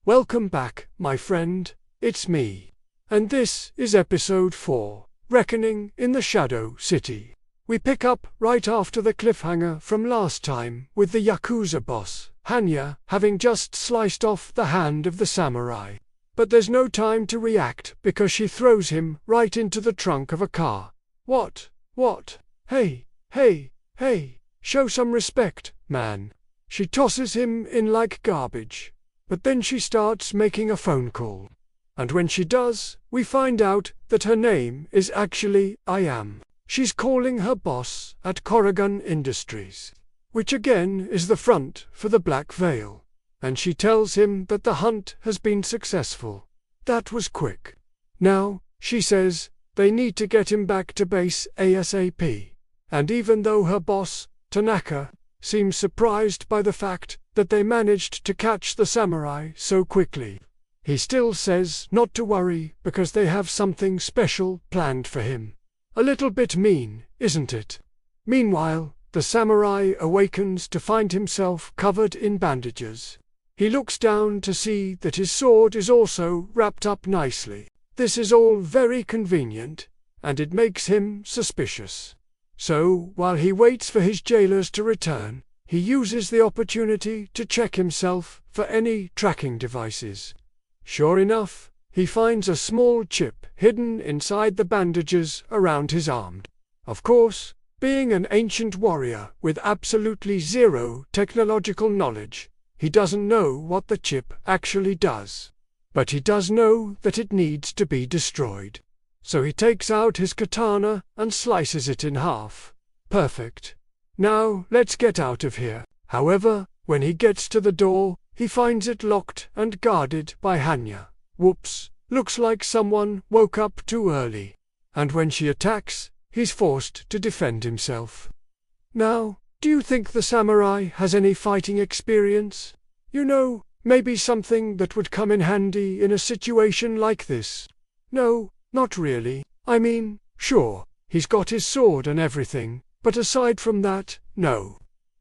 Welcome back, my friend, it's me. And this is episode 4, Reckoning in the Shadow City. We pick up right after the cliffhanger from last time, with the Yakuza boss, Hanya, having just sliced off the hand of the samurai. But there's no time to react because she throws him right into the trunk of a car. What? Hey, show some respect, man. She tosses him in like garbage. But then she starts making a phone call. And when she does, we find out that her name is actually I Am. She's calling her boss at Corrigan Industries, which again is the front for the Black Veil. And she tells him that the hunt has been successful. That was quick. Now, she says, they need to get him back to base ASAP. And even though her boss, Tanaka, seems surprised by the fact that they managed to catch the samurai so quickly, he still says not to worry because they have something special planned for him. A little bit mean, isn't it? Meanwhile, the samurai awakens to find himself covered in bandages. He looks down to see that his sword is also wrapped up nicely. This is all very convenient, and it makes him suspicious. So, while he waits for his jailers to return, he uses the opportunity to check himself for any tracking devices. Sure enough, he finds a small chip hidden inside the bandages around his arm. Of course, being an ancient warrior with absolutely zero technological knowledge, he doesn't know what the chip actually does. But he does know that it needs to be destroyed. So he takes out his katana and slices it in half. Perfect. Now, let's get out of here. However, when he gets to the door, he finds it locked and guarded by Hanya. Whoops, looks like someone woke up too early. And when she attacks, he's forced to defend himself. Now, do you think the samurai has any fighting experience? You know, maybe something that would come in handy in a situation like this. No, not really. I mean, sure, he's got his sword and everything, but aside from that, no.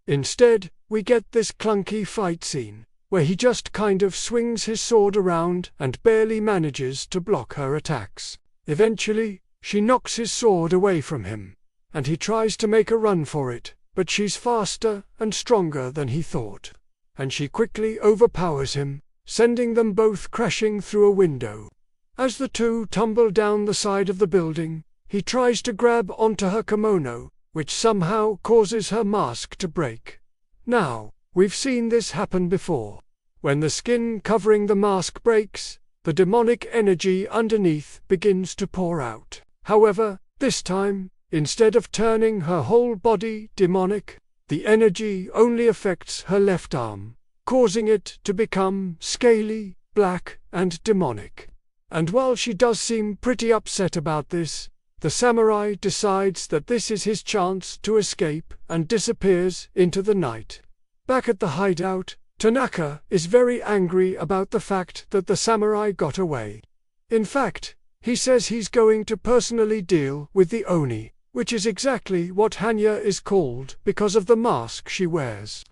Instead, we get this clunky fight scene, where he just kind of swings his sword around and barely manages to block her attacks. Eventually, she knocks his sword away from him, and he tries to make a run for it, but she's faster and stronger than he thought. And she quickly overpowers him, sending them both crashing through a window. As the two tumble down the side of the building, he tries to grab onto her kimono, which somehow causes her mask to break. Now, we've seen this happen before. When the skin covering the mask breaks, the demonic energy underneath begins to pour out. However, this time, instead of turning her whole body demonic, the energy only affects her left arm, causing it to become scaly, black, and demonic. And while she does seem pretty upset about this, the samurai decides that this is his chance to escape and disappears into the night. Back at the hideout, Tanaka is very angry about the fact that the samurai got away. In fact, he says he's going to personally deal with the Oni, which is exactly what Hanya is called because of the mask she wears.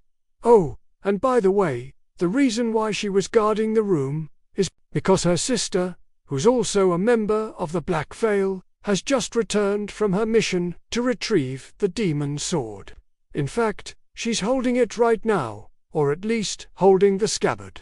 Oh, and by the way, the reason why she was guarding the room is because her sister, who's also a member of the Black Veil, has just returned from her mission to retrieve the demon sword. In fact, she's holding it right now, or at least holding the scabbard.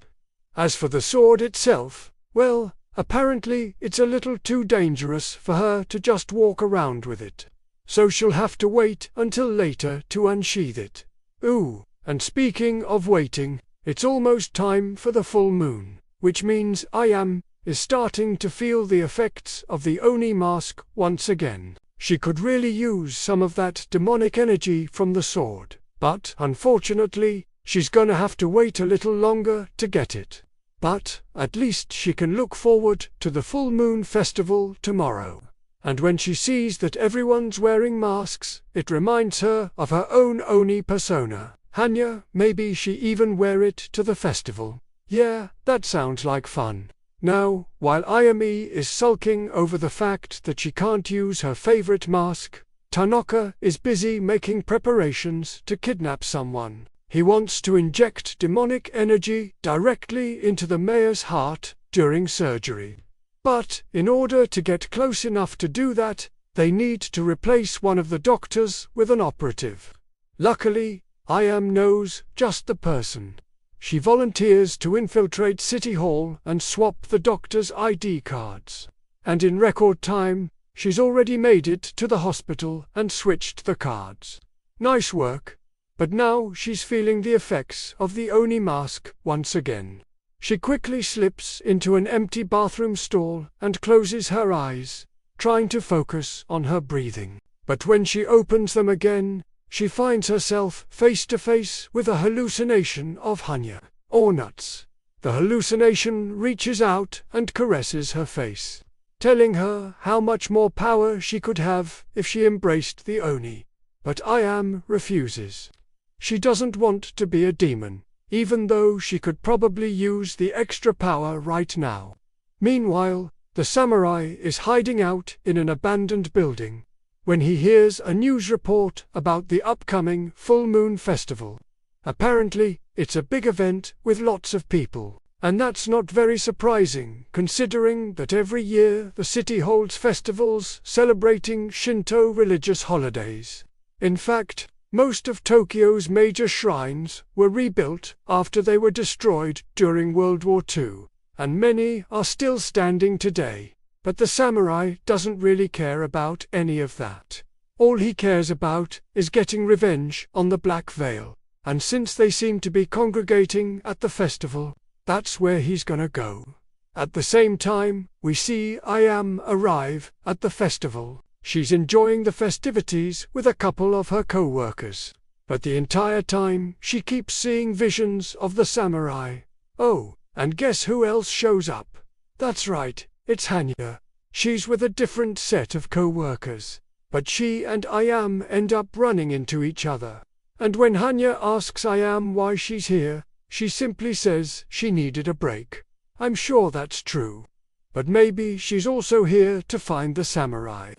As for the sword itself, well, apparently it's a little too dangerous for her to just walk around with it. So she'll have to wait until later to unsheath it. Ooh, and speaking of waiting, it's almost time for the full moon, which means I Am is starting to feel the effects of the Oni mask once again. She could really use some of that demonic energy from the sword, but unfortunately, she's gonna have to wait a little longer to get it. But at least she can look forward to the full moon festival tomorrow. And when she sees that everyone's wearing masks, it reminds her of her own Oni persona. Hanya, maybe she even wear it to the festival. Yeah, that sounds like fun. Now, while Ayami is sulking over the fact that she can't use her favorite mask, Tanaka is busy making preparations to kidnap someone. He wants to inject demonic energy directly into the mayor's heart during surgery. But in order to get close enough to do that, they need to replace one of the doctors with an operative. Luckily, Iam knows just the person. She volunteers to infiltrate City Hall and swap the doctor's ID cards. And in record time, she's already made it to the hospital and switched the cards. Nice work. But now she's feeling the effects of the Oni mask once again. She quickly slips into an empty bathroom stall and closes her eyes, trying to focus on her breathing. But when she opens them again, she finds herself face to face with a hallucination of Hanya, or nuts. The hallucination reaches out and caresses her face, telling her how much more power she could have if she embraced the Oni. But Iam refuses. She doesn't want to be a demon, even though she could probably use the extra power right now. Meanwhile, the samurai is hiding out in an abandoned building when he hears a news report about the upcoming full moon festival. Apparently, it's a big event with lots of people, and that's not very surprising considering that every year the city holds festivals celebrating Shinto religious holidays. In fact, most of Tokyo's major shrines were rebuilt after they were destroyed during World War II, and many are still standing today. But the samurai doesn't really care about any of that. All he cares about is getting revenge on the Black Veil, and since they seem to be congregating at the festival, that's where he's gonna go. At the same time, we see Iam arrive at the festival. She's enjoying the festivities with a couple of her co-workers, but the entire time she keeps seeing visions of the samurai. Oh, and guess who else shows up? That's right, it's Hanya. She's with a different set of co-workers, but she and Iam end up running into each other. And when Hanya asks Iam why she's here, she simply says she needed a break. I'm sure that's true. But maybe she's also here to find the samurai.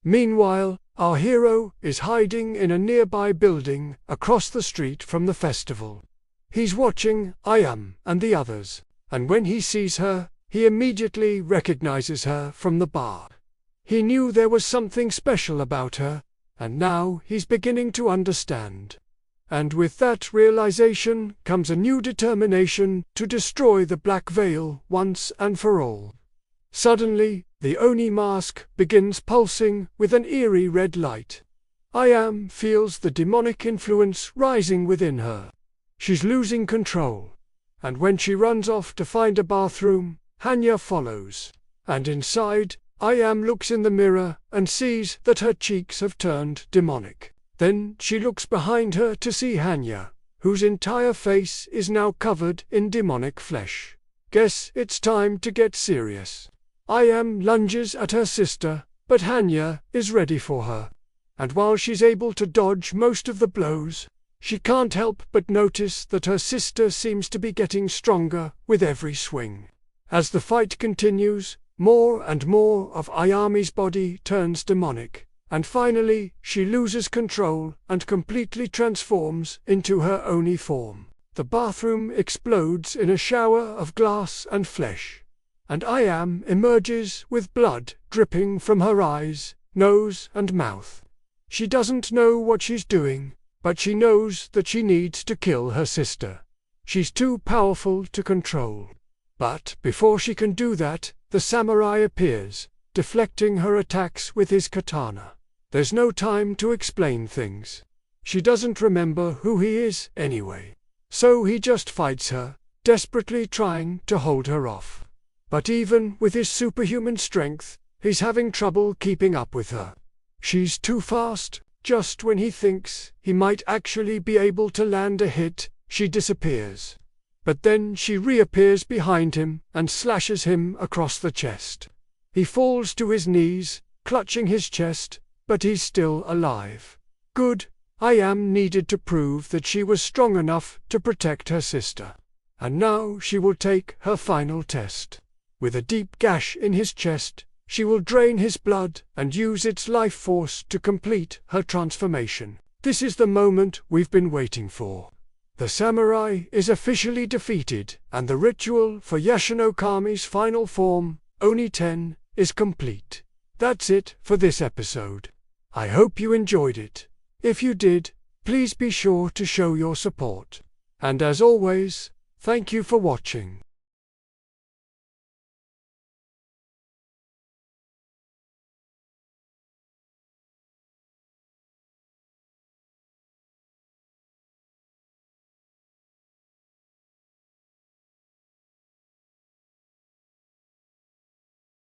Meanwhile, our hero is hiding in a nearby building across the street from the festival. He's watching Iam and the others, and when he sees her, he immediately recognizes her from the bar. He knew there was something special about her, and now he's beginning to understand. And with that realization comes a new determination to destroy the Black Veil once and for all. Suddenly, the Oni mask begins pulsing with an eerie red light. Iam feels the demonic influence rising within her. She's losing control, and when she runs off to find a bathroom, Hanya follows. And inside, Iam looks in the mirror and sees that her cheeks have turned demonic. Then she looks behind her to see Hanya, whose entire face is now covered in demonic flesh. Guess it's time to get serious. Iam lunges at her sister, but Hanya is ready for her. And while she's able to dodge most of the blows, she can't help but notice that her sister seems to be getting stronger with every swing. As the fight continues, more and more of Ayami's body turns demonic, and finally she loses control and completely transforms into her Oni form. The bathroom explodes in a shower of glass and flesh, and Iam emerges with blood dripping from her eyes, nose and mouth. She doesn't know what she's doing, but she knows that she needs to kill her sister. She's too powerful to control. But before she can do that, the samurai appears, deflecting her attacks with his katana. There's no time to explain things. She doesn't remember who he is anyway. So he just fights her, desperately trying to hold her off. But even with his superhuman strength, he's having trouble keeping up with her. She's too fast. Just when he thinks he might actually be able to land a hit, she disappears. But then she reappears behind him and slashes him across the chest. He falls to his knees, clutching his chest, but he's still alive. Good. Iam needed to prove that she was strong enough to protect her sister. And now she will take her final test. With a deep gash in his chest, she will drain his blood and use its life force to complete her transformation. This is the moment we've been waiting for. The samurai is officially defeated, and the ritual for Yasuno Kami's final form, Oni 10, is complete. That's it for this episode. I hope you enjoyed it. If you did, please be sure to show your support. And as always, thank you for watching.